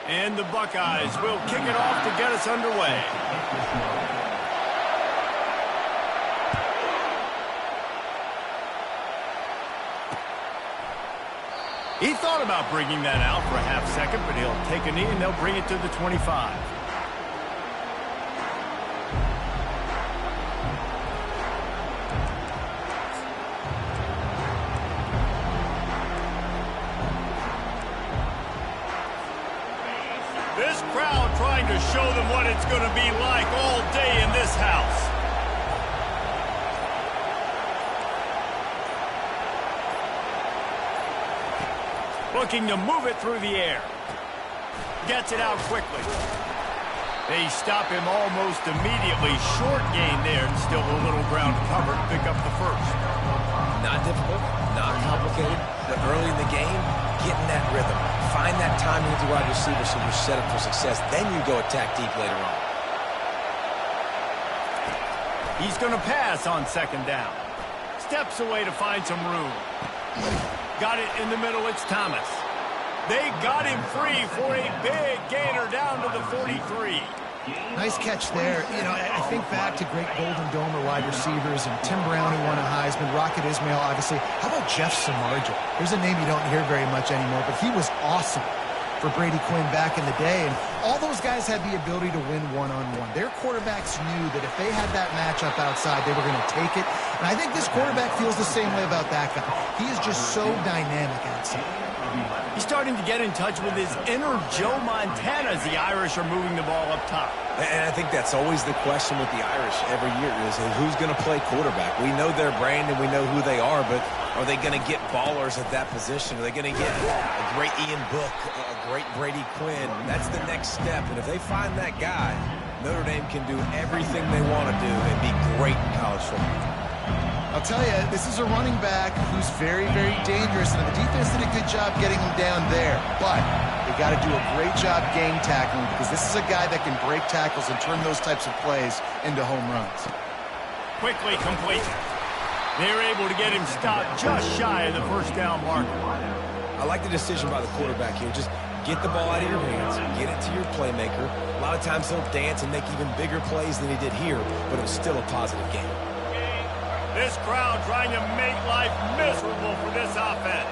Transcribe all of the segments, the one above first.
And the Buckeyes will kick it off to get us underway. He thought about bringing that out for a half second, but he'll take a knee and they'll bring it to the 25. This crowd trying to show them what it's going to be like all day in this house. Looking to move it through the air. Gets it out quickly. They stop him almost immediately. Short gain there, and still a little ground covered to pick up the first. Not difficult, not complicated, but early in the game, get in that rhythm. Find that timing with the wide receiver so you're set up for success. Then you go attack deep later on. He's going to pass on second down. Steps away to find some room. Got it in the middle, it's Thomas. They got him free for a big gainer down to the 43. Nice catch there. You know, I think back to great Golden Domer wide receivers and Tim Brown, who won a Heisman, Rocket Ismail, obviously. How about Jeff Samardzija? There's a name you don't hear very much anymore, but he was awesome for Brady Quinn back in the day. And all those guys had the ability to win one-on-one. Their quarterbacks knew that if they had that matchup outside, they were going to take it. And I think this quarterback feels the same way about that guy. He is just so dynamic outside. He's starting to get in touch with his inner Joe Montana as the Irish are moving the ball up top. And I think that's always the question with the Irish every year is who's going to play quarterback. We know their brand and we know who they are, but are they going to get ballers at that position? Are they going to get a great Ian Book, a great Brady Quinn? That's the next step. And if they find that guy, Notre Dame can do everything they want to do and be great in college football. I'll tell you, this is a running back who's very, very dangerous, and the defense did a good job getting him down there. But they got to do a great job game tackling because this is a guy that can break tackles and turn those types of plays into home runs. Quickly complete. They're able to get him stopped just shy of the first down marker. I like the decision by the quarterback here. Just get the ball out of your hands, get it to your playmaker. A lot of times he'll dance and make even bigger plays than he did here, but it was still a positive game. This crowd trying to make life miserable for this offense.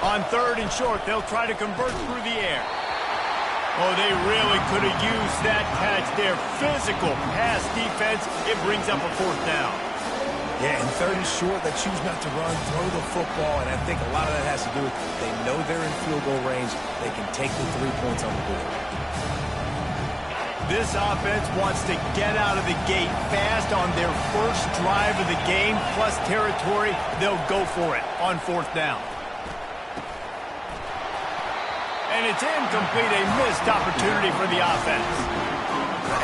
On third and short, they'll try to convert through the air. Oh, they really could have used that catch there. Physical pass defense. It brings up a fourth down. Yeah, and third and short, they choose not to run, throw the football, and I think a lot of that has to do with they know they're in field goal range. They can take the 3 points on the board. This offense wants to get out of the gate fast on their first drive of the game, plus territory. They'll go for it on fourth down. And it's incomplete, a missed opportunity for the offense.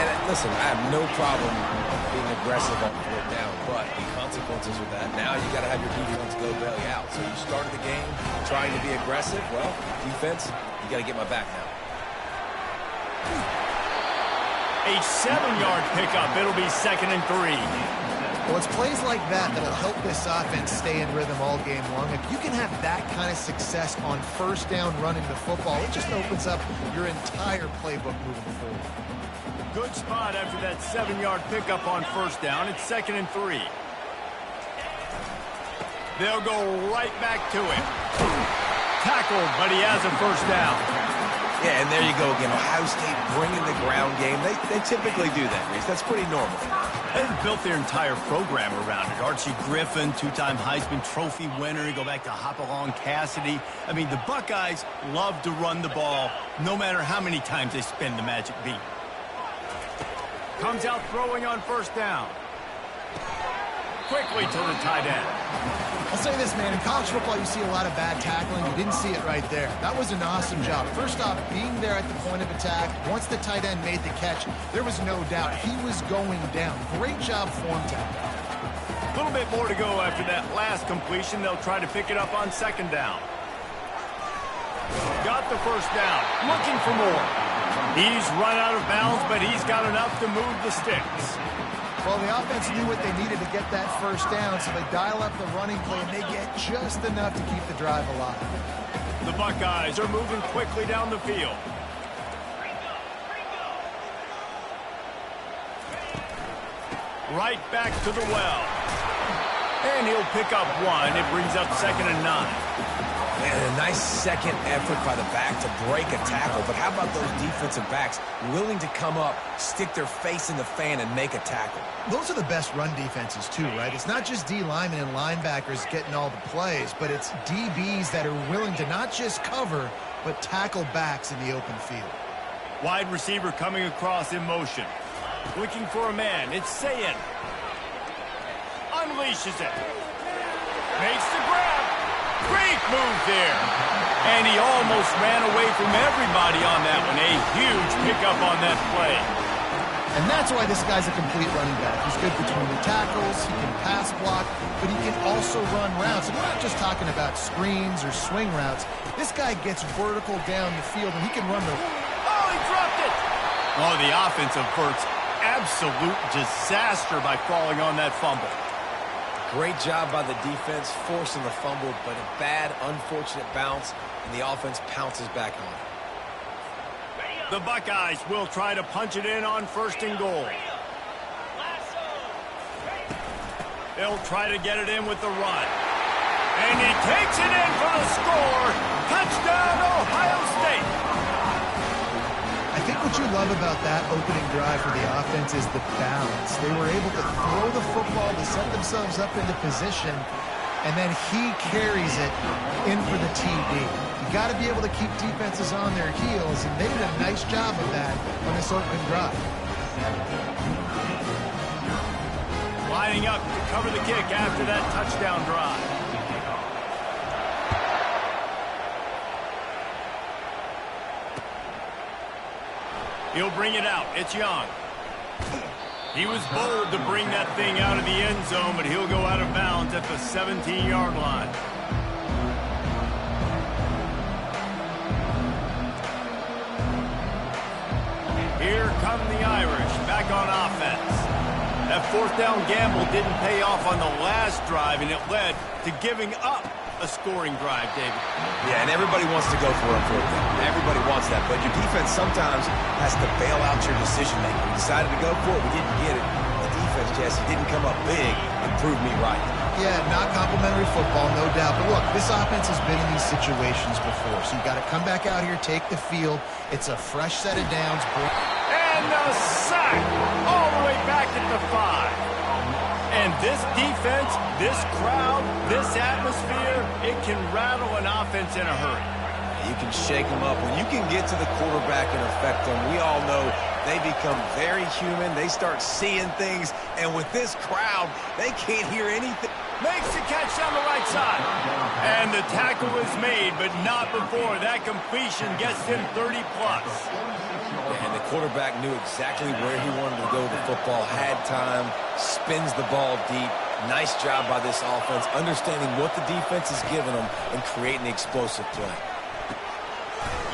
And listen, I have no problem being aggressive on fourth down, but the consequences of that, now you got to have your defense go belly out. So you started the game trying to be aggressive. Well, defense, you got to get my back now. A 7-yard pickup. It'll be 2nd and 3. Well, it's plays like that that'll help this offense stay in rhythm all game long. If you can have that kind of success on first down running the football, it just opens up your entire playbook moving forward. Good spot after that 7-yard pickup on first down. It's 2nd and 3. They'll go right back to him. Tackled, but he has a first down. Yeah, and there you go again. Ohio State bringing the ground game. They typically do that, Reese. That's pretty normal. They've built their entire program around it. Archie Griffin, 2-time Heisman Trophy winner. You go back to Hopalong Cassidy. I mean, the Buckeyes love to run the ball, no matter how many times they spin the magic beat. Comes out throwing on first down. Quickly to the tight end. I'll say this, man. In college football, you see a lot of bad tackling. You didn't see it right there. That was an awesome job. First off, being there at the point of attack. Once the tight end made the catch, there was no doubt he was going down. Great job form tackle. A little bit more to go after that last completion. They'll try to pick it up on second down. Got the first down. Looking for more. He's run out of bounds, but he's got enough to move the sticks. Well, the offense knew what they needed to get that first down, so they dial up the running play, and they get just enough to keep the drive alive. The Buckeyes are moving quickly down the field. Right back to the well. And he'll pick up one. It brings up 2nd and 9. And a nice second effort by the back to break a tackle. But how about those defensive backs willing to come up, stick their face in the fan, and make a tackle? Those are the best run defenses, too, right? It's not just D linemen and linebackers getting all the plays, but it's DBs that are willing to not just cover, but tackle backs in the open field. Wide receiver coming across in motion. Looking for a man. It's Sayin. Unleashes it. Makes the grab. Great move there. And he almost ran away from everybody on that one. A huge pickup on that play. And that's why this guy's a complete running back. He's good between the tackles, he can pass block, but he can also run routes. And we're not just talking about screens or swing routes. This guy gets vertical down the field, and he can run the... Oh, he dropped it! Oh, the offense averts absolute disaster by falling on that fumble. Great job by the defense, forcing the fumble, but a bad, unfortunate bounce, and the offense pounces back on it. The Buckeyes will try to punch it in on 1st and goal. They'll try to get it in with the run. And he takes it in for the score. Touchdown, Ohio State. I think what you love about that opening drive for the offense is the balance. They were able to throw the football to set themselves up into position, and then he carries it in for the TD. You got to be able to keep defenses on their heels, and they did a nice job of that on this opening drive. Lining up to cover the kick after that touchdown drive. He'll bring it out. It's Young. He was bold to bring that thing out of the end zone, but he'll go out of bounds at the 17-yard line. Here come the Irish back on offense. That 4th down gamble didn't pay off on the last drive, and it led to giving up a scoring drive, David. Yeah, and everybody wants to go for a 4th down. Everybody wants that, but your defense sometimes has to bail out your decision-making. We decided to go for it. We didn't get it. The defense, Jesse, didn't come up big and prove me right. Yeah, not complimentary football, no doubt. But look, this offense has been in these situations before, so you got to come back out here, take the field. It's a fresh set of downs. And the sack all the way back at the 5. And this defense, this crowd, this atmosphere, it can rattle an offense in a hurry. You can shake them up. When you can get to the quarterback and affect them, we all know they become very human. They start seeing things. And with this crowd, they can't hear anything. Makes the catch down the right side. And the tackle is made, but not before that completion gets him 30-plus. And the quarterback knew exactly where he wanted to go with the football, had time, spins the ball deep. Nice job by this offense, understanding what the defense is giving them and creating the explosive play.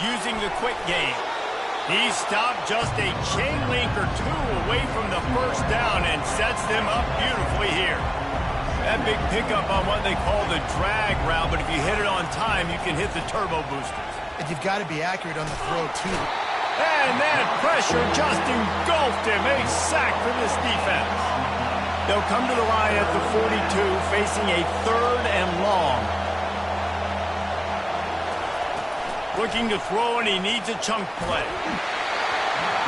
Using the quick game. He stopped just a chain link or two away from the 1st down and sets them up beautifully here. That big pickup on what they call the drag route, but if you hit it on time, you can hit the turbo boosters. And you've got to be accurate on the throw, too. And that pressure just engulfed him. A sack for this defense. They'll come to the line at the 42, facing a 3rd and long. Looking to throw, and he needs a chunk play.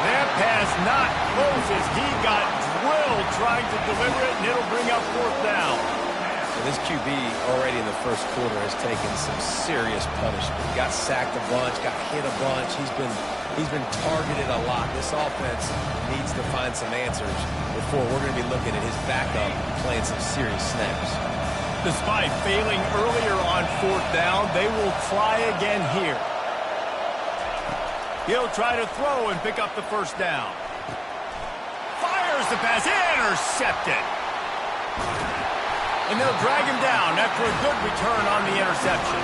That pass not close as he got drilled trying to deliver it, and it'll bring up 4th down. So this QB already in the 1st quarter has taken some serious punishment. Got sacked a bunch, got hit a bunch. He's been targeted a lot. This offense needs to find some answers before we're going to be looking at his backup playing some serious snaps. Despite failing earlier on 4th down, they will try again here. He'll try to throw and pick up the 1st down. Fires the pass, intercepted. And they'll drag him down after a good return on the interception.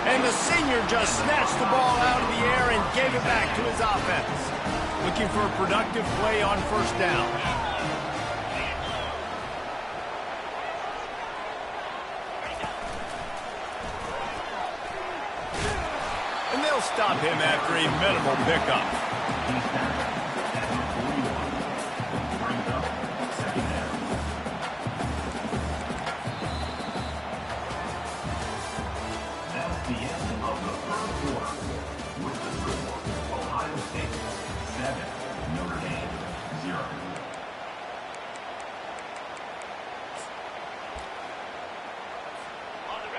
And the senior just snatched the ball out of the air and gave it back to his offense. Looking for a productive play on first down. And they'll stop him after a minimal pickup. Notre Dame, 0.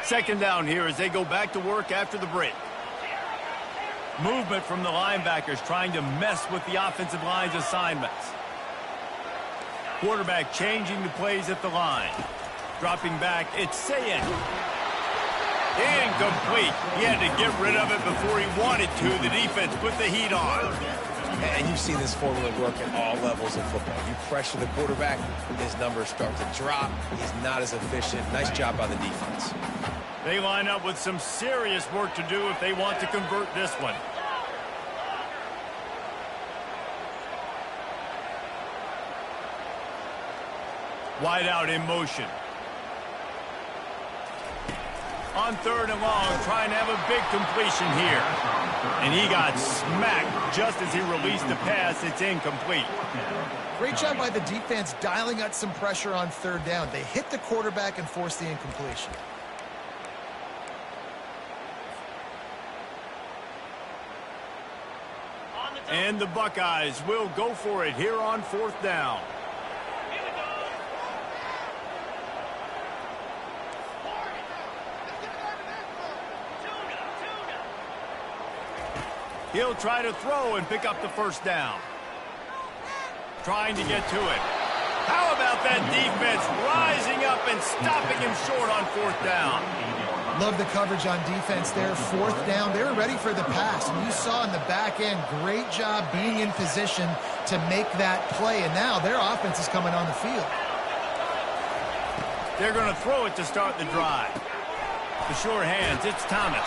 Second down here as they go back to work after the break. Movement from the linebackers trying to mess with the offensive line's assignments. Quarterback changing the plays at the line. Dropping back, it's Sayin. Incomplete. He had to get rid of it before he wanted to. The defense put the heat on. And you see this formula work at all levels of football. You pressure the quarterback, his numbers start to drop. He's not as efficient. Nice job by the defense. They line up with some serious work to do if they want to convert this one. Wide out in motion. On third and long, trying to have a big completion here. And he got smacked just as he released the pass. It's incomplete. Great job by the defense dialing up some pressure on third down. They hit the quarterback and forced the incompletion. And the Buckeyes will go for it here on fourth down. He'll try to throw and pick up the first down. Trying to get to it. How about that defense rising up and stopping him short on fourth down? Love the coverage on defense there. Fourth down, they were ready for the pass. And you saw in the back end, great job being in position to make that play. And now their offense is coming on the field. They're going to throw it to start the drive. The sure hands, it's Thomas.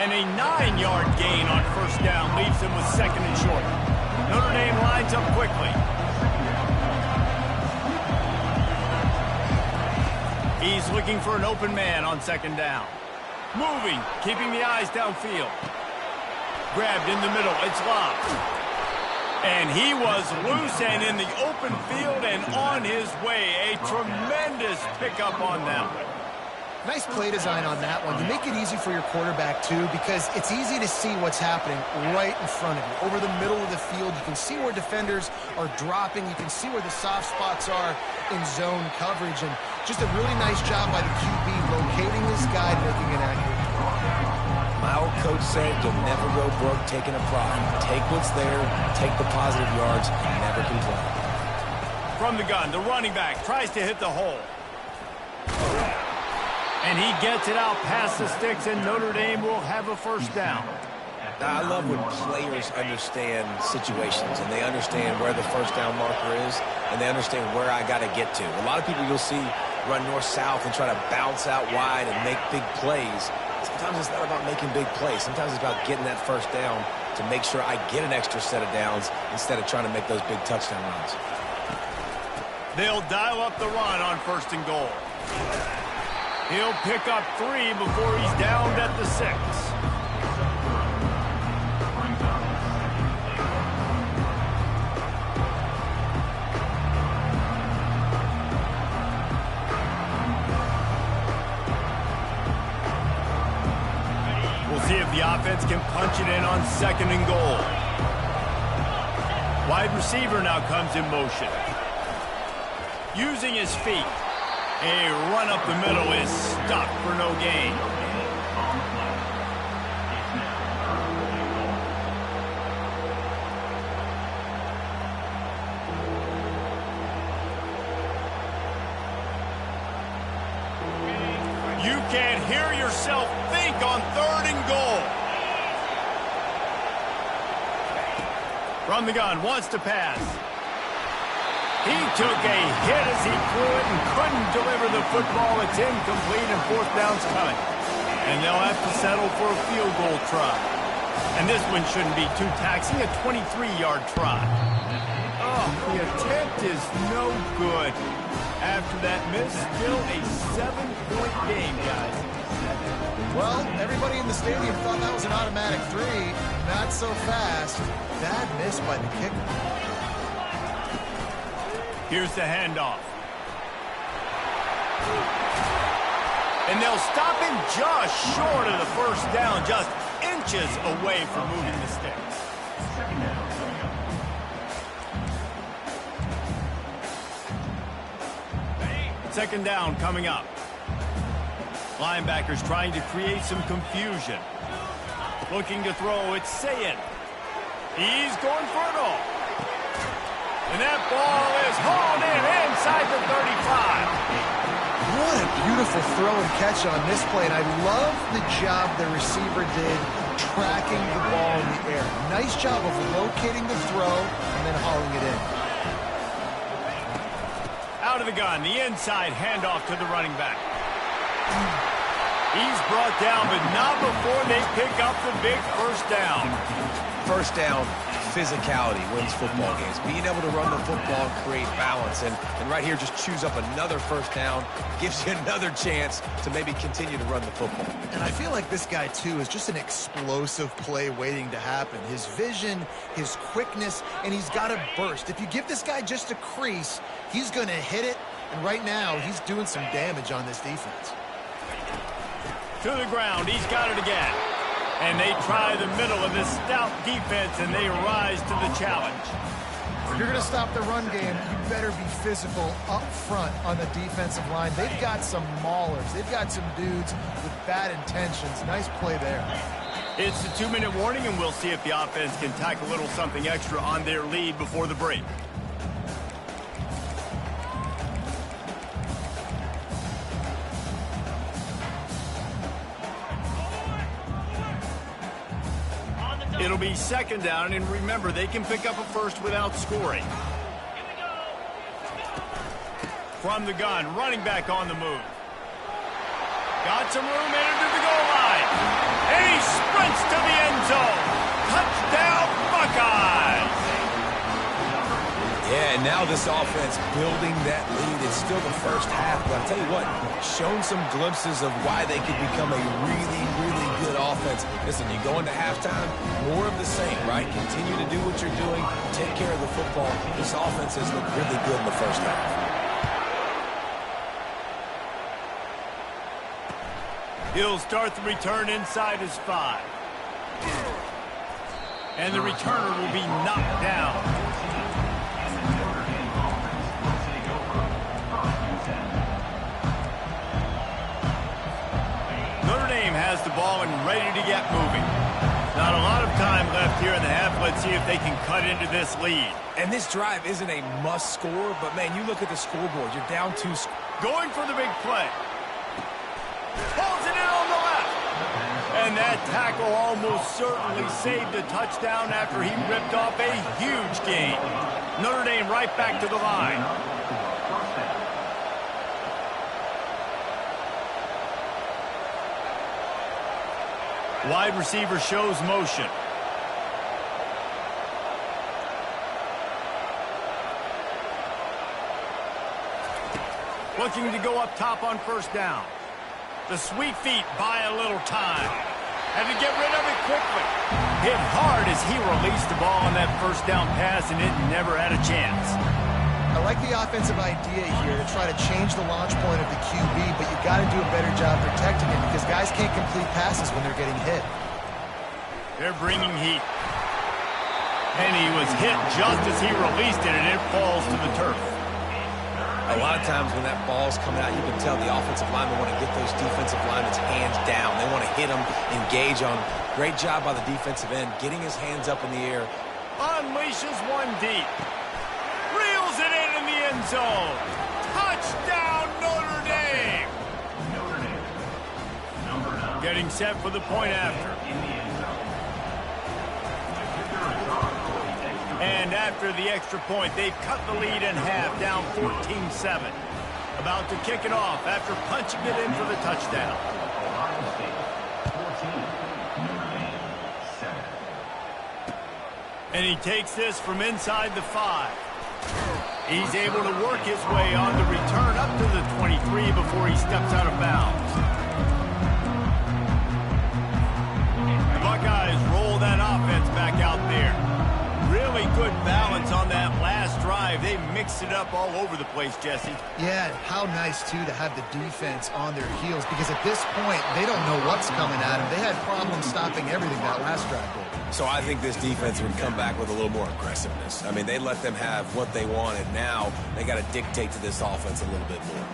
And a 9-yard gain on first down leaves him with second and short. Notre Dame lines up quickly. He's looking for an open man on second down. Moving, keeping the eyes downfield. Grabbed in the middle, it's locked. And he was loose and in the open field and on his way. A tremendous pickup on that one. Nice play design on that one. You make it easy for your quarterback, too, because it's easy to see what's happening right in front of you. Over the middle of the field, you can see where defenders are dropping. You can see where the soft spots are in zone coverage. And just a really nice job by the QB locating this guy and making an accurate throw. My old coach said you'll never go broke taking a profit. Take what's there, take the positive yards, and never complain. From the gun, the running back tries to hit the hole. And he gets it out past the sticks, and Notre Dame will have a first down. I love when players understand situations, and they understand where the first down marker is, and they understand where I got to get to. A lot of people you'll see run north-south and try to bounce out wide and make big plays. Sometimes it's not about making big plays. Sometimes it's about getting that first down to make sure I get an extra set of downs instead of trying to make those big touchdown runs. They'll dial up the run on first and goal. He'll pick up 3 before he's downed at the 6. We'll see if the offense can punch it in on second and goal. Wide receiver now comes in motion. Using his feet. A run up the middle is stopped for no gain. You can't hear yourself think on third and goal. From the gun, wants to pass. He took a hit as he threw it and couldn't deliver the football. It's incomplete and fourth down's coming. And they'll have to settle for a field goal try. And this one shouldn't be too taxing, a 23-yard try. Oh, the attempt is no good. After that miss, still a 7-point game, guys. Well, everybody in the stadium thought that was an automatic 3. Not so fast. Bad miss by the kicker. Here's the handoff. And they'll stop him just short of the first down, just inches away from moving the sticks. Second down coming up. Linebackers trying to create some confusion. Looking to throw, it's Sayed. He's going for it all. And that ball is hauled in inside the 35. What a beautiful throw and catch on this play. And I love the job the receiver did tracking the ball in the air. Nice job of locating the throw and then hauling it in. Out of the gun, the inside handoff to the running back. He's brought down, but not before they pick up the big first down. First down, physicality wins football games. Being able to run the football and create balance. And right here, just choose up another first down. Gives you another chance to maybe continue to run the football. And I feel like this guy, too, is just an explosive play waiting to happen. His vision, his quickness, and he's got a burst. If you give this guy just a crease, he's going to hit it. And right now, he's doing some damage on this defense. To the ground, he's got it again. And they try the middle of this stout defense, and they rise to the challenge. If you're going to stop the run game, you better be physical up front on the defensive line. They've got some maulers. They've got some dudes with bad intentions. Nice play there. It's the 2-minute warning, and we'll see if the offense can tack a little something extra on their lead before the break. It'll be second down, and remember, they can pick up a first without scoring. From the gun, running back on the move. Got some room, entered to the goal line. And he sprints to the end zone. Touchdown, Buckeyes! Yeah, and now this offense building that lead. It's still the first half, but I'll tell you what, shown some glimpses of why they could become a really, really good offense. Listen, you go into halftime, more of the same, right? Continue to do what you're doing, take care of the football. This offense has looked really good in the first half. He'll start the return inside his 5. And the returner will be knocked down. Notre Dame has the ball and ready to get moving. Not a lot of time left here in the half. Let's see if they can cut into this lead. And this drive isn't a must score, but man, you look at the scoreboard. You're down 2 scores. Going for the big play. Pulls it in on the left. And that tackle almost certainly saved a touchdown after he ripped off a huge gain. Notre Dame right back to the line. Wide receiver shows motion. Looking to go up top on first down. The sweet feet buy a little time. Had to get rid of it quickly. Hit hard as he released the ball on that first down pass, and it never had a chance. I like the offensive idea here to try to change the launch point of the QB, but you got to do a better job protecting him because guys can't complete passes when they're getting hit. They're bringing heat. And he was hit just as he released it, and it falls to the turf. A lot of times when that ball's coming out, you can tell the offensive linemen want to get those defensive linemen's hands down. They want to hit them, engage on. Great job by the defensive end, getting his hands up in the air. Unleashes one deep. Reels it in the end zone. Touchdown, Notre Dame. Notre Dame. Number 9. Getting set for the point after. In the end zone. The kicker is off for the extra And after the extra point, they've cut the lead in half, down 14-7. About to kick it off after punching it in for the touchdown. Ohio State, 14, Notre Dame, 7. And he takes this from inside the 5. He's able to work his way on the return up to the 23 before he steps out of bounds. The Buckeyes roll that offense back out there. Really good balance on that last drive. They mixed it up all over the place, Jesse. Yeah, how nice, too, to have the defense on their heels, because at this point, they don't know what's coming at them. They had problems stopping everything that last drive did. So I think this defense would come back with a little more aggressiveness. I mean, they let them have what they wanted. Now they got to dictate to this offense a little bit more.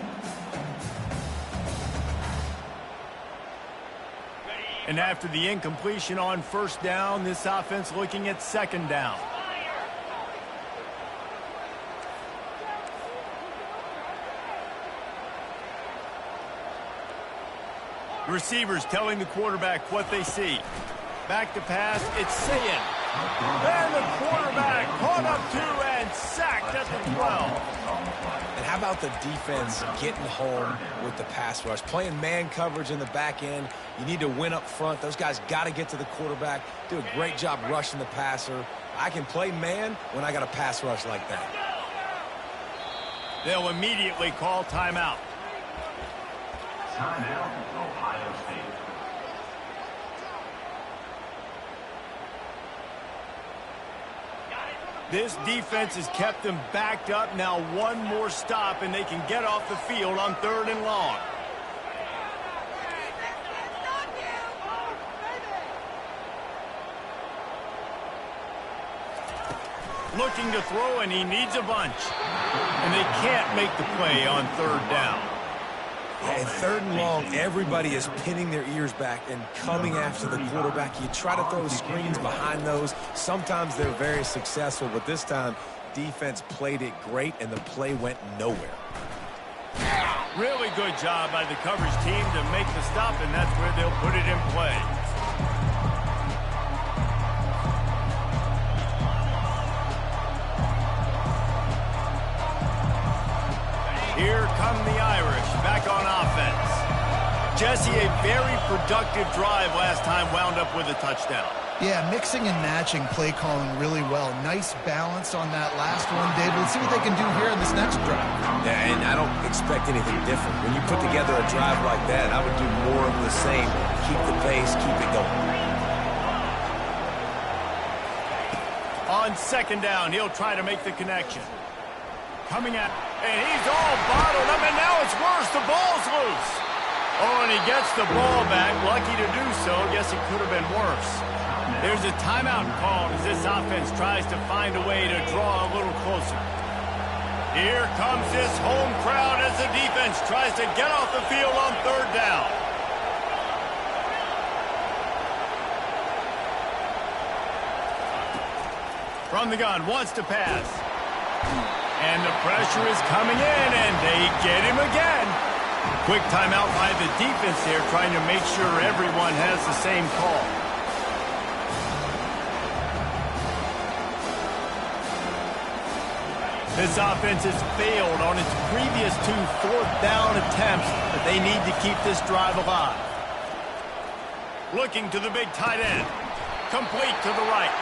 And after the incompletion on first down, this offense looking at second down. Receivers telling the quarterback what they see. Back to pass, it's Sayin. And the quarterback caught up to and sacked at the 12. And how about the defense getting home with the pass rush? Playing man coverage in the back end. You need to win up front. Those guys got to get to the quarterback. Do a great job rushing the passer. I can play man when I got a pass rush like that. They'll immediately call timeout. Timeout, Ohio State. This defense has kept them backed up. Now one more stop, and they can get off the field on 3rd and long. Looking to throw, and he needs a bunch. And they can't make the play on 3rd down. And 3rd and long, everybody is pinning their ears back and coming after the quarterback. You try to throw screens behind those. Sometimes they're very successful, but this time, defense played it great, and the play went nowhere. Really good job by the coverage team to make the stop, and that's where they'll put it in play. Here come the Irish, back on offense. Jesse, a very productive drive last time, wound up with a touchdown. Yeah, mixing and matching play calling really well. Nice balance on that last one, David. Let's see what they can do here in this next drive. Yeah, and I don't expect anything different. When you put together a drive like that, I would do more of the same. Keep the pace, keep it going. On 2nd down, he'll try to make the connection. Coming at, and he's all bottled up, and now it's worse. The ball's loose. Oh, and he gets the ball back. Lucky to do so. Guess it could have been worse. There's a timeout called as this offense tries to find a way to draw a little closer. Here comes this home crowd as the defense tries to get off the field on 3rd down. From the gun, wants to pass. And the pressure is coming in, and they get him again. Quick timeout by the defense there, trying to make sure everyone has the same call. This offense has failed on its previous 2 4th down attempts, but they need to keep this drive alive. Looking to the big tight end. Complete to the right.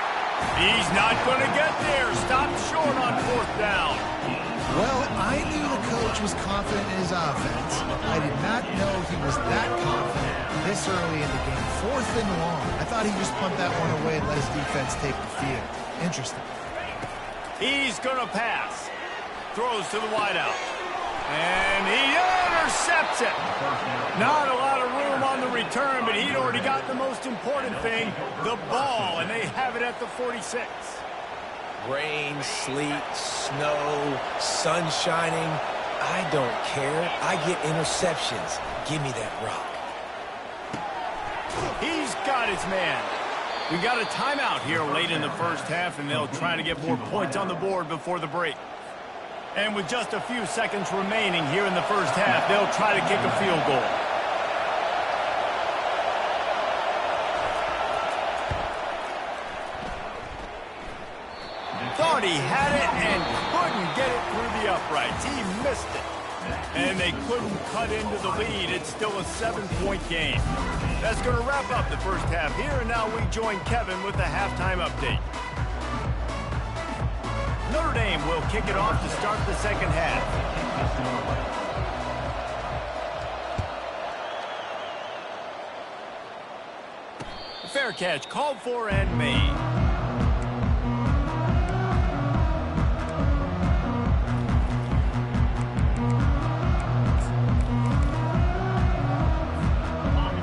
He's not going to get there. Stopped short on 4th down. Well, I knew the coach was confident in his offense. I did not know he was that confident this early in the game. 4th and long. I thought he'd just punt that one away and let his defense take the field. Interesting. He's going to pass. Throws to the wideout. And he intercepts it. Not a lot of room on the return, but he'd already got the most important thing, the ball, and they have it at the 46. Rain, sleet, snow, sun shining. I don't care. I get interceptions. Give me that rock. He's got his man. We got a timeout here late in the first half, and they'll try to get more points on the board before the break. And with just a few seconds remaining here in the first half, they'll try to kick a field goal. he had it and couldn't get it through the uprights. He missed it. And they couldn't cut into the lead. It's still a 7-point game. That's going to wrap up the first half here, and now we join Kevin with the halftime update. Notre Dame will kick it off to start the second half. Fair catch called for and made.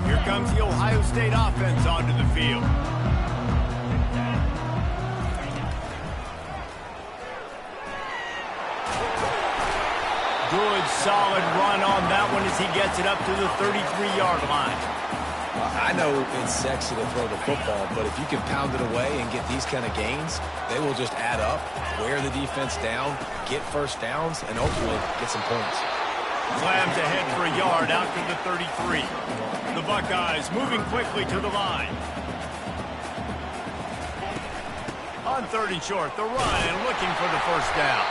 Here comes the Ohio State offense onto the field. Good, solid run on that one as he gets it up to the 33-yard line. I know it's sexy to throw the football, but if you can pound it away and get these kind of gains, they will just add up, wear the defense down, get first downs, and ultimately get some points. Slams ahead for a yard out to the 33. The Buckeyes moving quickly to the line. On 3rd and short, the run and looking for the first down.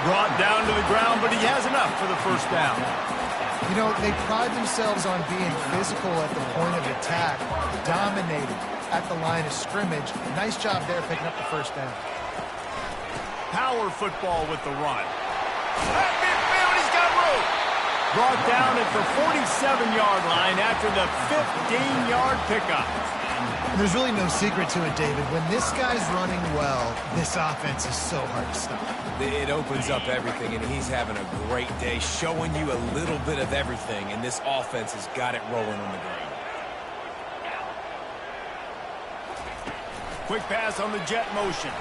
Brought down to the ground, but he has enough for the first down. You know, they pride themselves on being physical at the point of attack, dominating at the line of scrimmage. Nice job there picking up the first down. Power football with the run. At midfield, he's got room. Brought down at the 47-yard line after the 15-yard pickup. There's really no secret to it, David. When this guy's running well, this offense is so hard to stop. It opens up everything, and he's having a great day, showing you a little bit of everything, and this offense has got it rolling on the ground. Quick pass on the jet motion.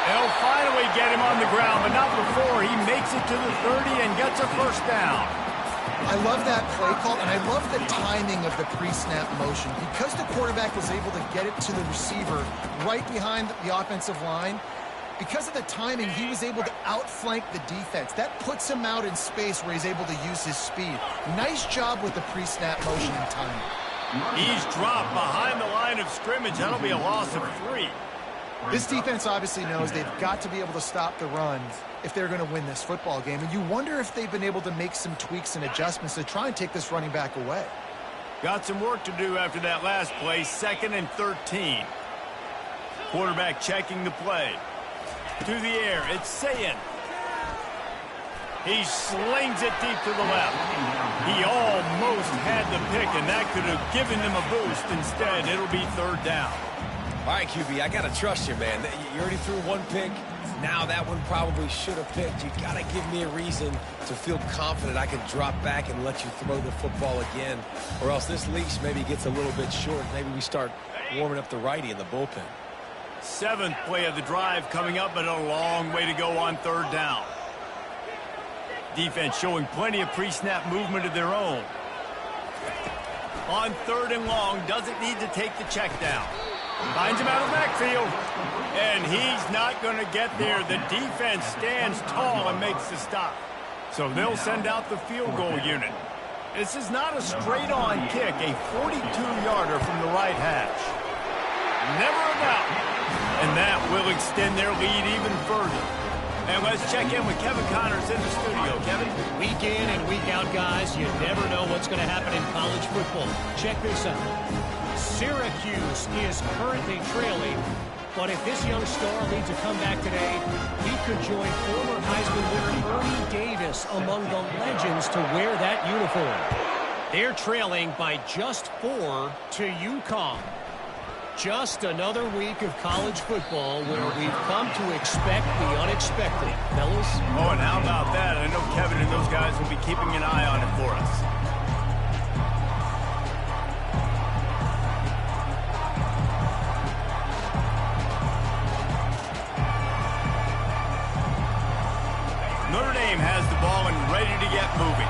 They'll finally get him on the ground, but not before he makes it to the 30 and gets a first down. I love that play call, and I love the timing of the pre-snap motion. Because the quarterback was able to get it to the receiver right behind the offensive line, because of the timing, he was able to outflank the defense. That puts him out in space where he's able to use his speed. Nice job with the pre-snap motion and timing. He's dropped behind the line of scrimmage. That'll be a loss of 3. This defense obviously knows they've got to be able to stop the run if they're going to win this football game. And you wonder if they've been able to make some tweaks and adjustments to try and take this running back away. Got some work to do after that last play, 2nd and 13. Quarterback checking the play. To the air, it's Sayin. He slings it deep to the left. He almost had the pick, and that could have given them a boost. Instead, it'll be 3rd down. All right, QB, I got to trust you, man. You already threw one pick. Now that one probably should have picked. You got to give me a reason to feel confident I can drop back and let you throw the football again, or else this leash maybe gets a little bit short. Maybe we start warming up the righty in the bullpen. 7th play of the drive coming up, but a long way to go on 3rd down. Defense showing plenty of pre-snap movement of their own. On 3rd and long, doesn't need to take the check down. Finds him out of the backfield, and he's not going to get there. The defense stands tall and makes the stop. So they'll send out the field goal unit. This is not a straight-on kick, a 42-yarder from the right hash. Never a doubt. And that will extend their lead even further. And let's check in with Kevin Connors in the studio. Kevin? Week in and week out, guys, you never know what's going to happen in college football. Check this out. Syracuse is currently trailing, but if this young star leads a comeback today, he could join former Heisman winner Ernie Davis among the legends to wear that uniform. They're trailing by just 4 to UConn. Just another week of college football where we've come to expect the unexpected, fellas. Oh, and how about that? I know Kevin and those guys will be keeping an eye on it for us. Notre Dame has the ball and ready to get moving.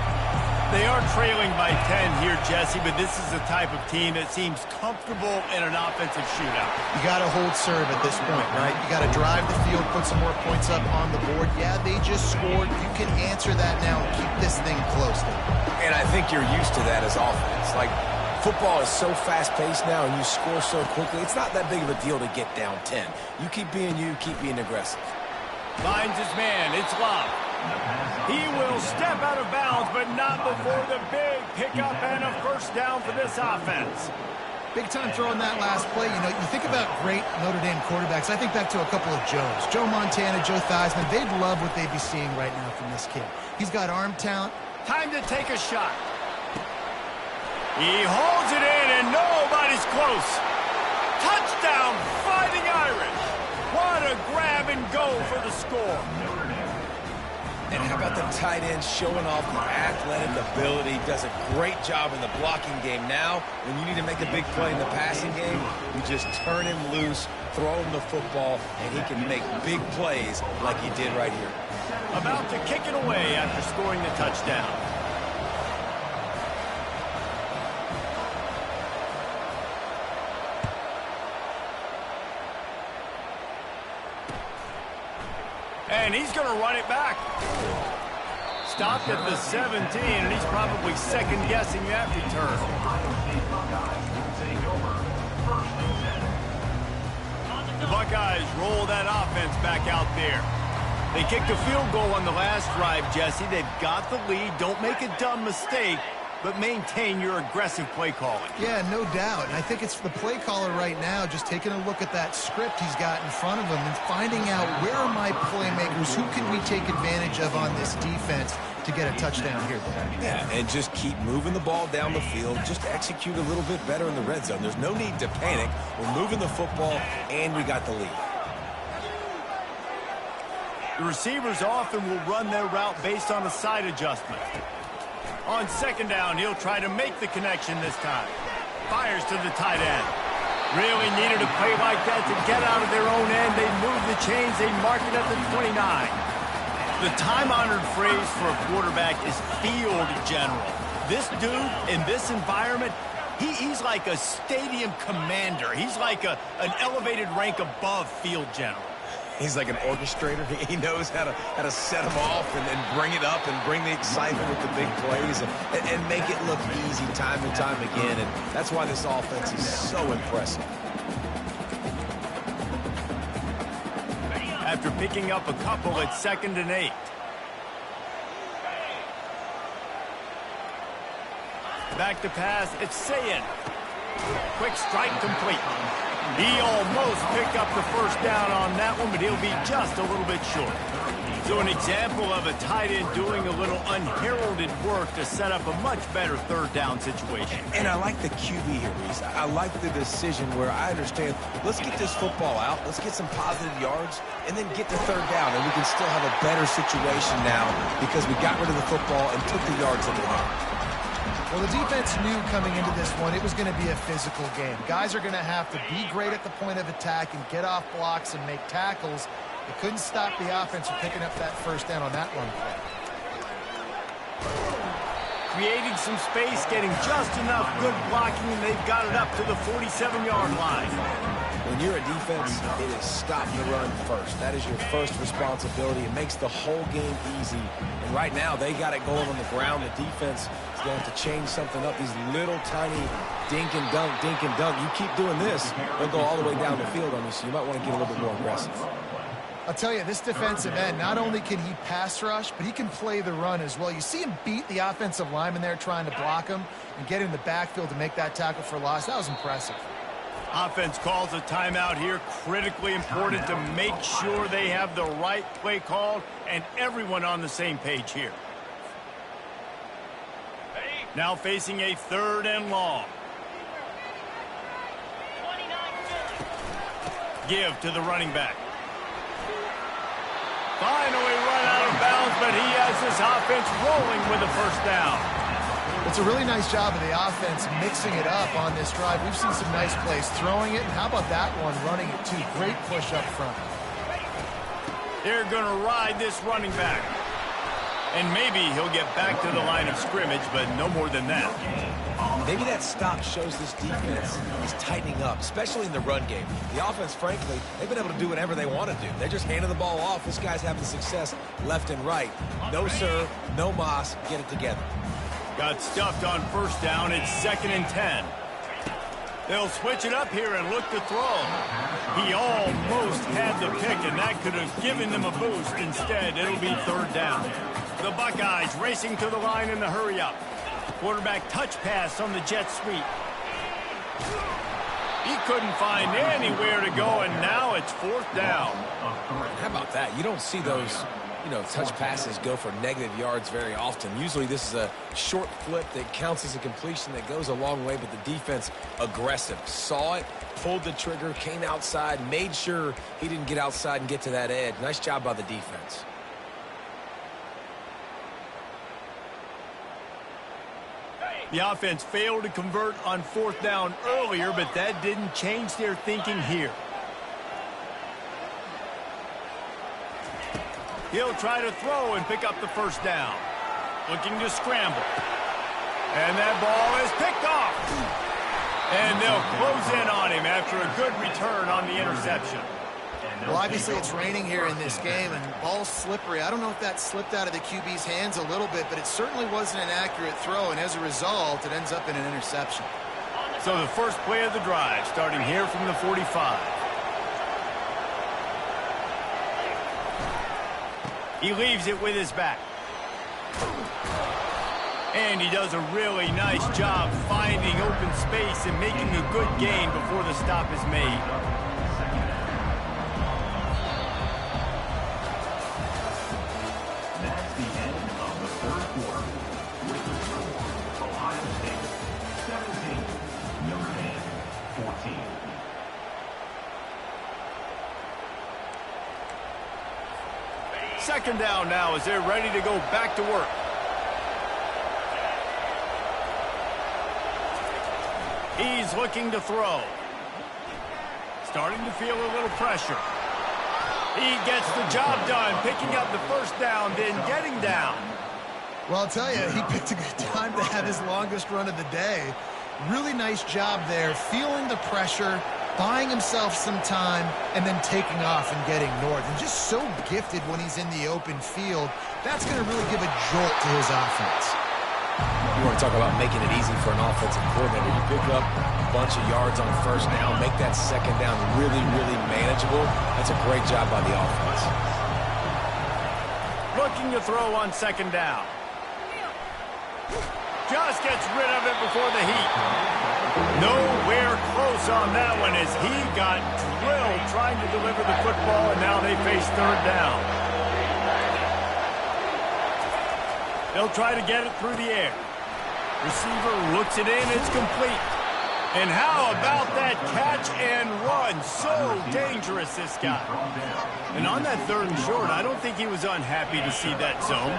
They are trailing by 10 here, Jesse, but this is the type of team that seems comfortable in an offensive shootout. You got to hold serve at this point, right? You got to drive the field, put some more points up on the board. Yeah, they just scored. You can answer that now and keep this thing close. And I think you're used to that as offense. Like, Football is so fast-paced now, and you score so quickly, it's not that big of a deal to get down 10. You keep being you, keep being aggressive. Finds his man. It's Love. He will step out of bounds, but not before the big pickup and a first down for this offense. Big time throw in that last play. You know, you think about great Notre Dame quarterbacks. I think back to a couple of Joes. Joe Montana, Joe Theismann. They'd love what they'd be seeing right now from this kid. He's got arm talent. Time to take a shot. He holds it in, and nobody's close. Touchdown, Fighting Irish. What a grab and go for the score. And how about the tight end showing off the athletic ability? Does a great job in the blocking game. Now, when you need to make a big play in the passing game, you just turn him loose, throw him the football, and he can make big plays like he did right here. About to kick it away after scoring the touchdown. And he's going to run it back. Stopped at the 17, and he's probably second-guessing that return. The Buckeyes roll that offense back out there. They kicked a field goal on the last drive, Jesse. They've got the lead. Don't make a dumb mistake, but maintain your aggressive play calling. Yeah, no doubt. And I think it's the play caller right now just taking a look at that script he's got in front of him and finding out where are my playmakers, who can we take advantage of on this defense to get a touchdown here. Yeah, and just keep moving the ball down the field. Just execute a little bit better in the red zone. There's no need to panic. We're moving the football, and we got the lead. The receivers often will run their route based on a side adjustment. On second down, he'll try to make the connection this time. Fires to the tight end. Really needed a play like that to get out of their own end. They move the chains. They mark it at the 29. The time-honored phrase for a quarterback is field general. This dude, in this environment, he's like a stadium commander. He's like an elevated rank above field general. He's like an orchestrator. He knows how to set them off and bring it up and bring the excitement with the big plays and make it look easy time and time again. And that's why this offense is so impressive. After picking up a couple at 2nd and 8. Back to pass, it's Sayin. Quick strike complete. He almost picked up the first down on that one, but he'll be just a little bit short. So an example of a tight end doing a little unheralded work to set up a much better third down situation. And I like the QB here, Reese. I like the decision where I understand, let's get this football out, let's get some positive yards, and then get to third down, and we can still have a better situation now because we got rid of the football and took the yards that we had. Well, the defense knew coming into this one it was going to be a physical game. Guys are going to have to be great at the point of attack and get off blocks and make tackles. They couldn't stop the offense from picking up that first down on that one play. Creating some space, getting just enough good blocking, and they've got it up to the 47-yard line. When you're a defense, it is stop the run first. That is your first responsibility. It makes the whole game easy. And right now, they got it going on the ground. The defense is going to have to change something up. These little tiny dink and dunk, dink and dunk. You keep doing this, they'll go all the way down the field on you, so you might want to get a little bit more aggressive. I'll tell you, this defensive end, not only can he pass rush, but he can play the run as well. You see him beat the offensive lineman there trying to block him and get in the backfield to make that tackle for loss. That was impressive. Offense calls a timeout here. Critically important to make sure they have the right play called and everyone on the same page here. Now facing a 3rd and long. Give to the running back. Finally run out of bounds, but he has this offense rolling with a first down. It's a really nice job of the offense mixing it up on this drive. We've seen some nice plays throwing it, and how about that one running it too? Great push up front. They're going to ride this running back. And maybe he'll get back to the line of scrimmage, but no more than that. Maybe that stop shows this defense is tightening up, especially in the run game. The offense, frankly, they've been able to do whatever they want to do. They're just handing the ball off. This guy's having success left and right. No, sir, no mas, get it together. Got stuffed on first down. It's 2nd and 10. They'll switch it up here and look to throw. He almost had the pick, and that could have given them a boost. Instead, it'll be 3rd down. The Buckeyes racing to the line in the hurry-up. Quarterback touch pass on the jet sweep. He couldn't find anywhere to go, and now it's 4th down. How about that? You don't see those, touch passes go for negative yards very often. Usually this is a short flip that counts as a completion that goes a long way, but the defense aggressive. Saw it, pulled the trigger, came outside, made sure he didn't get outside and get to that edge. Nice job by the defense. The offense failed to convert on 4th down earlier, but that didn't change their thinking here. He'll try to throw and pick up the 1st down. Looking to scramble. And that ball is picked off. And they'll close in on him after a good return on the interception. Well, obviously it's raining here in this game, and ball's slippery. I don't know if that slipped out of the QB's hands a little bit, but it certainly wasn't an accurate throw, and as a result, it ends up in an interception. So the first play of the drive, starting here from the 45. He leaves it with his back. And he does a really nice job finding open space and making a good gain before the stop is made. That's the end of the 3rd quarter. With the score, Ohio State 17, Notre Dame 14. Second down now as they're ready to go back to work. He's looking to throw. Starting to feel a little pressure. He gets the job done, picking up the 1st down, then getting down. Well, I'll tell you, he picked a good time to have his longest run of the day. Really nice job there, feeling the pressure, buying himself some time, and then taking off and getting north. And just so gifted when he's in the open field. That's going to really give a jolt to his offense. You want to talk about making it easy for an offensive coordinator. You pick up a bunch of yards on 1st down, make that 2nd down really, really manageable. That's a great job by the offense. Looking to throw on 2nd down. Just gets rid of it before the heat. Nowhere close on that one as he got drilled trying to deliver the football, and now they face 3rd down. They'll try to get it through the air. Receiver looks it in, it's complete. And how about that catch and run? So dangerous, this guy. And on that 3rd and short, I don't think he was unhappy to see that zone.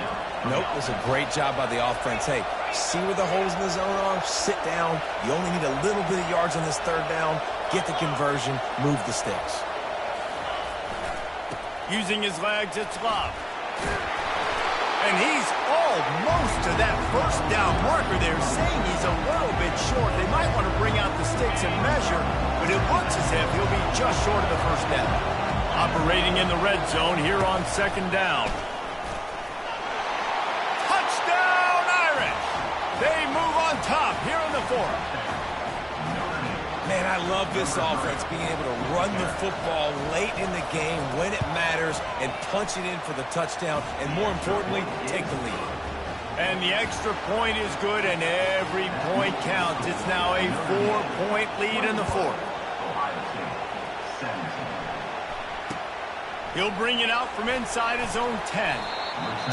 Nope, it was a great job by the offense. Hey, see where the holes in the zone are, sit down. You only need a little bit of yards on this 3rd down. Get the conversion, move the sticks. Using his legs, it's Love. And he's almost to that 1st down marker there, saying he's a little bit short. They might want to bring out the sticks and measure, but it looks as if he'll be just short of the 1st down. Operating in the red zone here on 2nd down. Touchdown, Irish! They move on top here in the 4th. Man, I love this offense, being able to run the football late in the game when it matters and punch it in for the touchdown, and more importantly, take the lead. And the extra point is good, and every point counts. It's now a 4-point lead in the 4th. Ohio State 17. He'll bring it out from inside his own 10.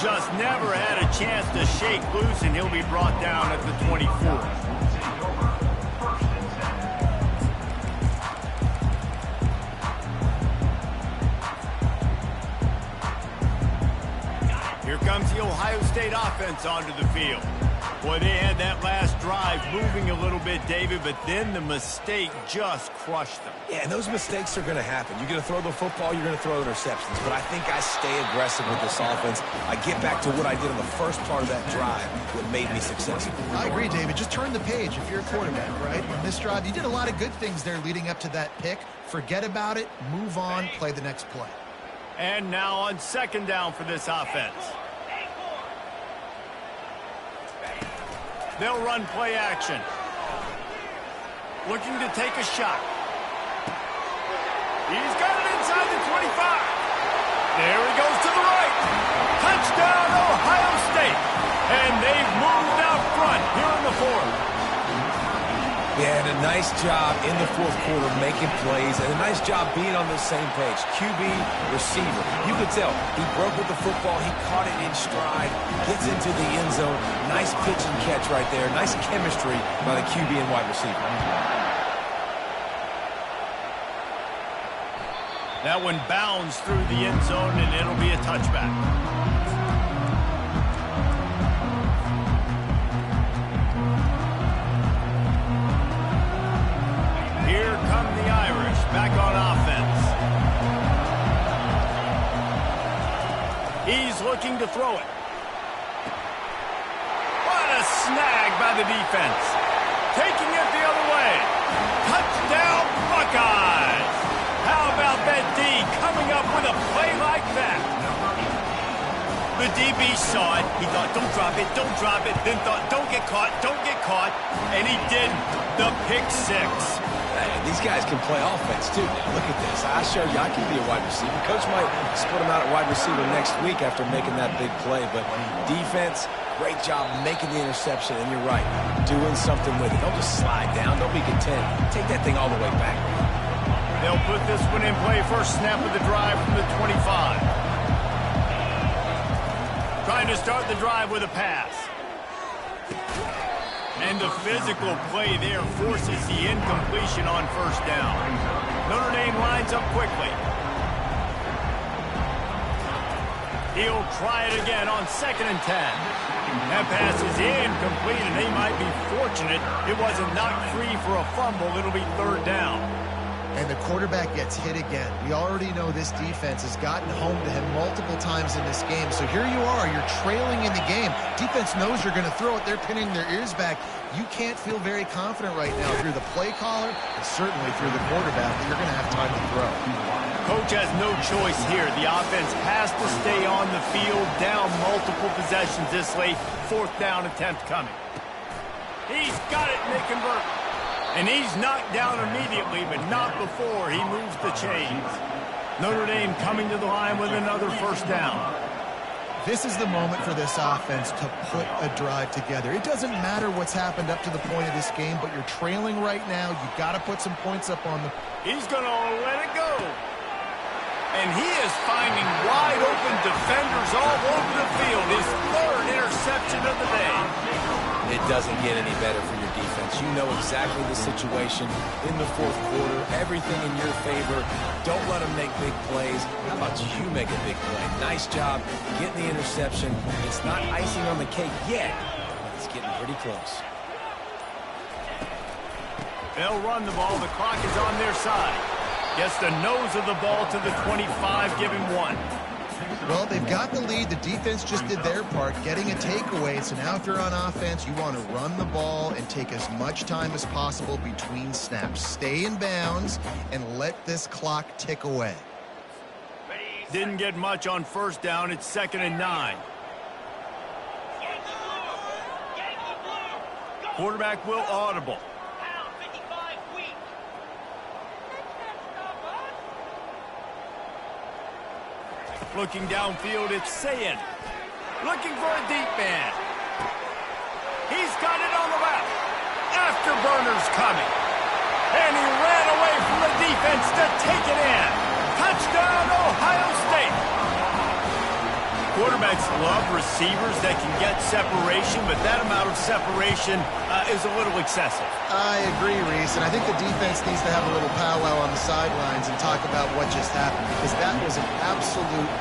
Just never had a chance to shake loose, and he'll be brought down at the 24. Here comes the Ohio State offense onto the field. Boy, they had that last drive moving a little bit, David, but then the mistake just crushed them. Yeah, and those mistakes are going to happen. You're going to throw the football, you're going to throw interceptions. But I think I stay aggressive with this offense. I get back to what I did in the first part of that drive that made me successful. I agree, David. Just turn the page if you're a quarterback, right? On this drive, you did a lot of good things there leading up to that pick. Forget about it, move on, play the next play. And now on 2nd down for this offense. They'll run play action. Looking to take a shot. He's got it inside the 25. There he goes to the right. Touchdown, Ohio State. And they've moved out front here in the fourth. Yeah, and a nice job in the fourth quarter making plays, and a nice job being on the same page. QB, receiver. You could tell he broke with the football. He caught it in stride, gets into the end zone. Nice pitch and catch right there. Nice chemistry by the QB and wide receiver. That one bounds through the end zone, and it'll be a touchback. Here come the Irish back on offense. He's looking to throw it. What a snag by the defense. Taking it the other way. Touchdown, Buckeyes. How about that D coming up with a play like that? The DB saw it. He thought, don't drop it, don't drop it. Then thought, don't get caught, don't get caught. And he did. The pick six. Hey, these guys can play offense, too. Now, look at this. I showed you I can be a wide receiver. Coach might split him out at wide receiver next week after making that big play. But defense, great job making the interception. And you're right, doing something with it. Don't just slide down. Don't be content. Take that thing all the way back. They'll put this one in play. First snap of the drive from the 25. Trying to start the drive with a pass. And the physical play there forces the incompletion on first down. Notre Dame lines up quickly. He'll try it again on 2nd and 10. That pass is incomplete, and they might be fortunate it wasn't knocked free for a fumble. It'll be 3rd down. And the quarterback gets hit again. We already know this defense has gotten home to him multiple times in this game. So here you are, you're trailing in the game. Defense knows you're going to throw it. They're pinning their ears back. You can't feel very confident right now through the play caller and certainly through the quarterback that you're going to have time to throw. Coach has no choice here. The offense has to stay on the field, down multiple possessions this late. 4th down attempt coming. He's got it, Nick and Burke. And he's knocked down immediately, but not before he moves the chains. Notre Dame coming to the line with another 1st down. This is the moment for this offense to put a drive together. It doesn't matter what's happened up to the point of this game, but you're trailing right now. You've got to put some points up on the... He's going to let it go. And he is finding wide open defenders all over the field. His 3rd interception of the day. It doesn't get any better for your defense. You know exactly the situation in the 4th quarter. Everything in your favor. Don't let them make big plays. How about you make a big play? Nice job getting the interception. It's not icing on the cake yet, but it's getting pretty close. They'll run the ball. The clock is on their side. Gets the nose of the ball to the 25, give him 1. Well, they've got the lead. The defense just did their part, getting a takeaway. So now if you're on offense, you want to run the ball and take as much time as possible between snaps. Stay in bounds and let this clock tick away. Didn't get much on 1st down. It's 2nd and 9. Quarterback will audible. Looking downfield, it's Sayin. Looking for a deep man. He's got it on the left. Afterburner's coming. And he ran away from the defense to take it in. Touchdown, Ohio State. Quarterbacks love receivers that can get separation, but that amount of separation is a little excessive. I agree, Reese, and I think the defense needs to have a little powwow on the sidelines and talk about what just happened, because that was an absolute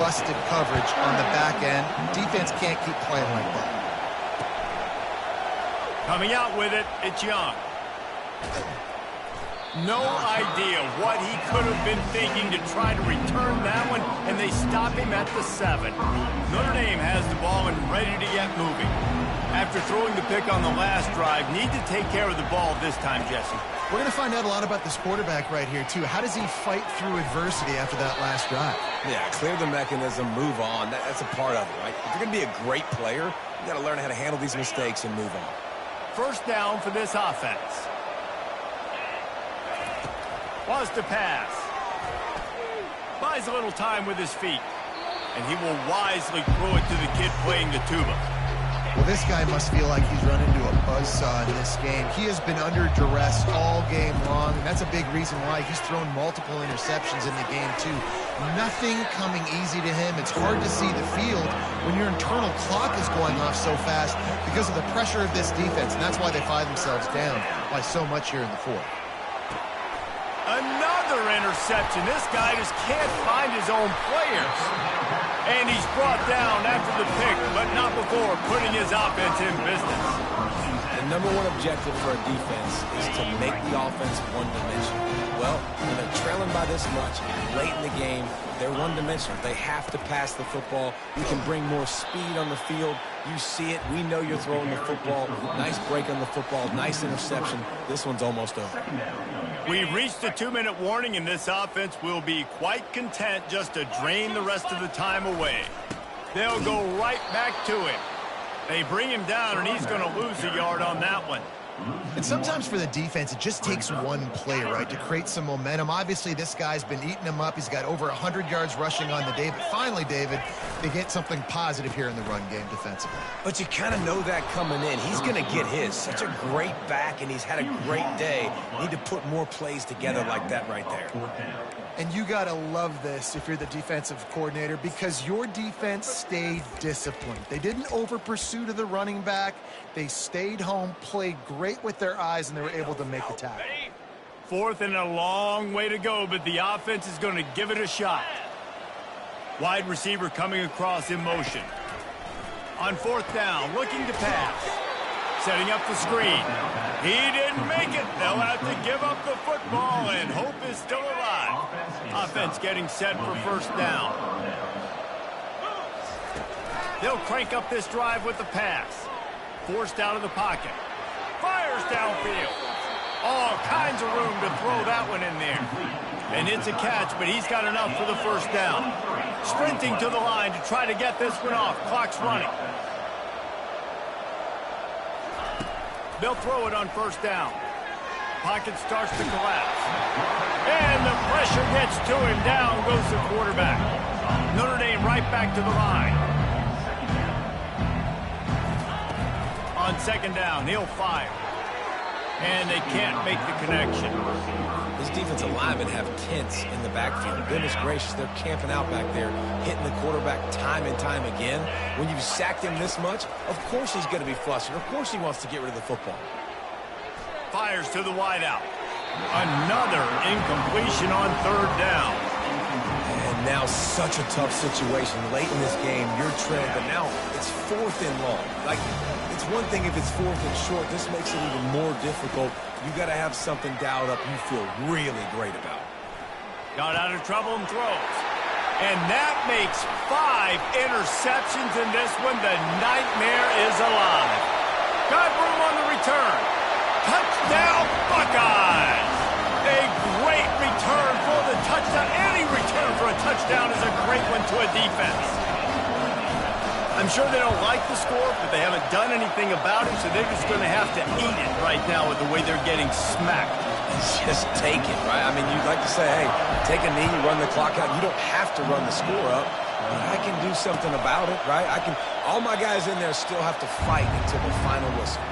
busted coverage on the back end. Defense can't keep playing like that. Coming out with it, it's Young. No idea what he could have been thinking to try to return that one, and they stop him at the 7. Notre Dame has the ball and ready to get moving. After throwing the pick on the last drive, need to take care of the ball this time, Jesse. We're going to find out a lot about this quarterback right here, too. How does he fight through adversity after that last drive? Yeah, clear the mechanism, move on. That's a part of it, right? If you're going to be a great player, you got to learn how to handle these mistakes and move on. First down for this offense. Wants to pass. Buys a little time with his feet. And he will wisely throw it to the kid playing the tuba. Well, this guy must feel like he's run into a buzzsaw in this game. He has been under duress all game long, and that's a big reason why he's thrown multiple interceptions in the game, too. Nothing coming easy to him. It's hard to see the field when your internal clock is going off so fast because of the pressure of this defense, and that's why they find themselves down by so much here in the fourth. Another interception. This guy just can't find his own players. And he's brought down after the pick, but not before putting his offense in business. The number one objective for a defense is to make the offense one-dimensional. Well, when they're trailing by this much, late in the game, they're one-dimensional. They have to pass the football. You can bring more speed on the field. You see it. We know you're throwing the football. Nice break on the football. Nice interception. This one's almost over. We've reached a 2-minute warning, and this offense will be quite content just to drain the rest of the time away. They'll go right back to him. They bring him down, and he's going to lose a yard on that one. And sometimes for the defense, it just takes one play, right, to create some momentum. Obviously, this guy's been eating him up. He's got over 100 yards rushing on the day. But finally, David, they get something positive here in the run game defensively. But you kind of know that coming in. He's going to get his. Such a great back, and he's had a great day. Need to put more plays together like that right there. And you got to love this if you're the defensive coordinator, because your defense stayed disciplined. They didn't over-pursue to the running back. They stayed home, played great with their eyes, and they were able to make the tackle. Fourth and a long way to go, but the offense is going to give it a shot. Wide receiver coming across in motion. On fourth down, looking to pass. Setting up the screen. He didn't make it. They'll have to give up the football, and hope is still alive. Offense getting set for first down. They'll crank up this drive with the pass. Forced out of the pocket. Fires downfield. All kinds of room to throw that one in there. And it's a catch, but he's got enough for the first down. Sprinting to the line to try to get this one off. Clock's running. They'll throw it on first down. Pocket starts to collapse. And the pressure gets to him. Down goes the quarterback. Notre Dame right back to the line. On second down, he'll fire. And they can't make the connection. This defensive linemen have tents in the backfield. Goodness gracious, they're camping out back there, hitting the quarterback time and time again. When you've sacked him this much, of course he's going to be flustered. Of course he wants to get rid of the football. Fires to the wideout. Another incompletion on third down. And now such a tough situation. Late in this game, you're trailing, but now it's fourth and long. Like, it's one thing if it's fourth and short. This makes it even more difficult. You got to have something dialed up you feel really great about. Got out of trouble and throws. And that makes 5 interceptions in this one. The nightmare is alive. Got room on the return. Touchdown, Buckeyes! A great return for the touchdown. Any return for a touchdown is a great one to a defense. I'm sure they don't like the score, but they haven't done anything about it, so they're just going to have to eat it right now with the way they're getting smacked. Just take it, right? I mean, you'd like to say, hey, take a knee, run the clock out. You don't have to run the score up, but I can do something about it, right? All my guys in there still have to fight until the final whistle.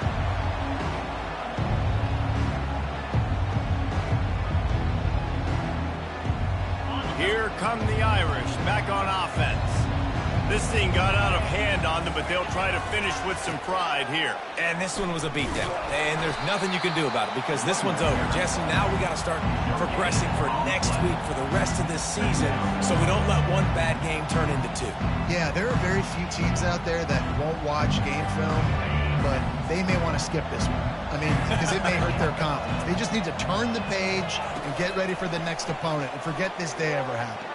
Here come the Irish back on offense. This thing got out of hand on them, but they'll try to finish with some pride here. And this one was a beatdown. And there's nothing you can do about it because this one's over. Jesse, now we got to start progressing for next week for the rest of this season so we don't let one bad game turn into 2. Yeah, there are very few teams out there that won't watch game film, but they may want to skip this one. I mean, because it may hurt their confidence. They just need to turn the page and get ready for the next opponent and forget this day ever happened.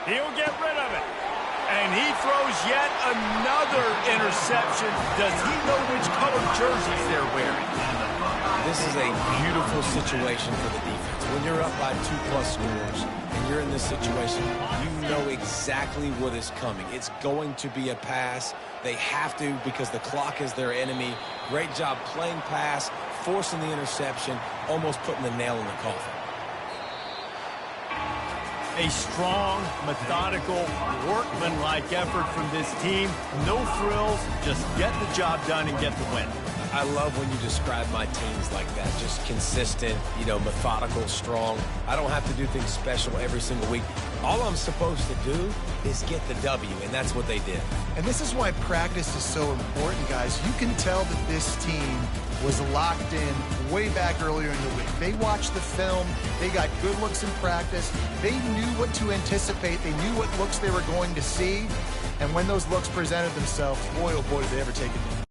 He'll get rid of it. And he throws yet another interception. Does he know which color jerseys they're wearing? This is a beautiful situation for the defense. When you're up by 2+ scores and you're in this situation, you know exactly what is coming. It's going to be a pass. They have to because the clock is their enemy. Great job playing pass, forcing the interception, almost putting the nail in the coffin. A strong, methodical, workmanlike effort from this team. No frills, just get the job done and get the win. I love when you describe my teams like that. Just consistent, methodical, strong. I don't have to do things special every single week. All I'm supposed to do is get the W, and that's what they did. And this is why practice is so important, guys. You can tell that this team was locked in way back earlier in the week. They watched the film. They got good looks in practice. They knew what to anticipate. They knew what looks they were going to see. And when those looks presented themselves, boy, oh boy, did they ever take it.